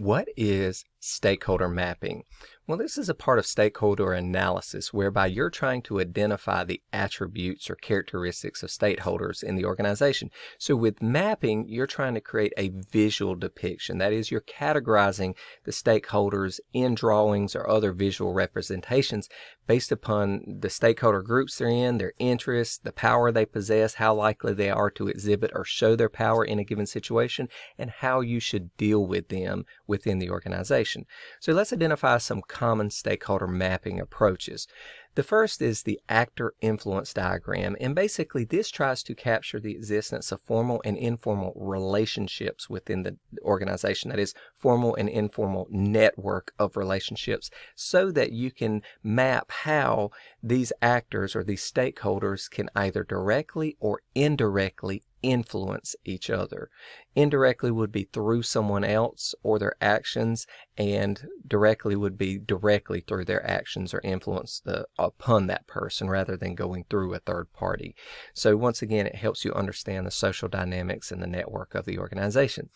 What is stakeholder mapping? Well, this is a part of stakeholder analysis whereby you're trying to identify the attributes or characteristics of stakeholders in the organization. So with mapping, you're trying to create a visual depiction. That is, you're categorizing the stakeholders in drawings or other visual representations based upon the stakeholder groups they're in, their interests, the power they possess, how likely they are to exhibit or show their power in a given situation, and how you should deal with them within the organization. So let's identify some common stakeholder mapping approaches. The first is the actor influence diagram, and basically this tries to capture the existence of formal and informal relationships within the organization, that is, formal and informal network of relationships, so that you can map how these actors or these stakeholders can either directly or indirectly influence each other. Indirectly would be through someone else or their actions, and directly would be directly through their actions or influence upon that person rather than going through a third party. So once again, it helps you understand the social dynamics and the network of the organization.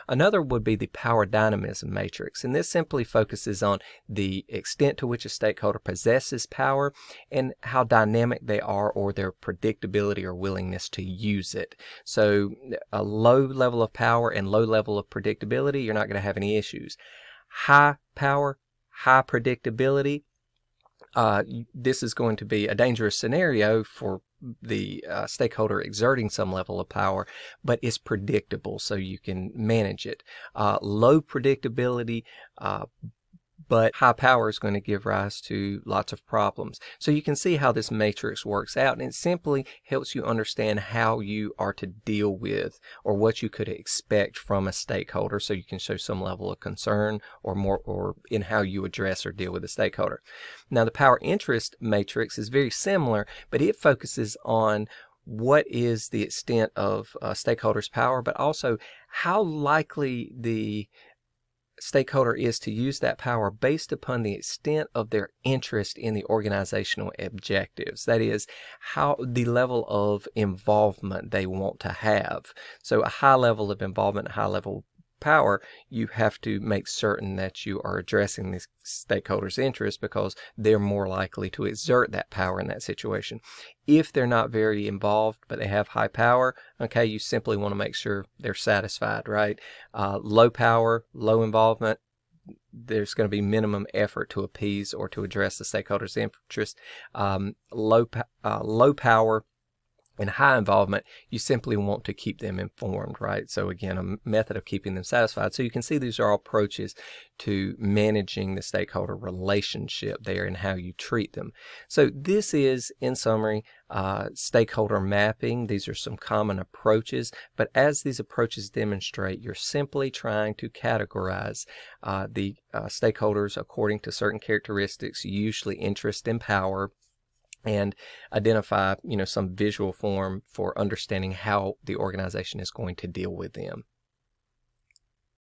Another would be the power dynamism matrix, and this simply focuses on the extent to which a stakeholder possesses power and how dynamic they are, or their predictability or willingness to use it. So a low level of power and low level of predictability, you're not going to have any issues. High power, high predictability, this is going to be a dangerous scenario for the stakeholder exerting some level of power, but it's predictable, so you can manage it. Low predictability, but high power is going to give rise to lots of problems. So you can see how this matrix works out, and it simply helps you understand how you are to deal with, or what you could expect from a stakeholder, so you can show some level of concern or in how you address or deal with a stakeholder. Now, the power interest matrix is very similar, but it focuses on what is the extent of stakeholders' power, but also how likely the stakeholder is to use that power based upon the extent of their interest in the organizational objectives. That is, how the level of involvement they want to have. So a high level of involvement, high level power, you have to make certain that you are addressing these stakeholders' interests, because they're more likely to exert that power in that situation. If they're not very involved but they have high power, okay, you simply want to make sure they're satisfied, right? Low power, low involvement, there's going to be minimum effort to appease or to address the stakeholders' interest. Low power and high involvement, you simply want to keep them informed, right? So again, a method of keeping them satisfied. So you can see these are all approaches to managing the stakeholder relationship there and how you treat them. So this is, in summary, stakeholder mapping. These are some common approaches, but as these approaches demonstrate, you're simply trying to categorize the stakeholders according to certain characteristics, usually interest and power, and identify, some visual form for understanding how the organization is going to deal with them.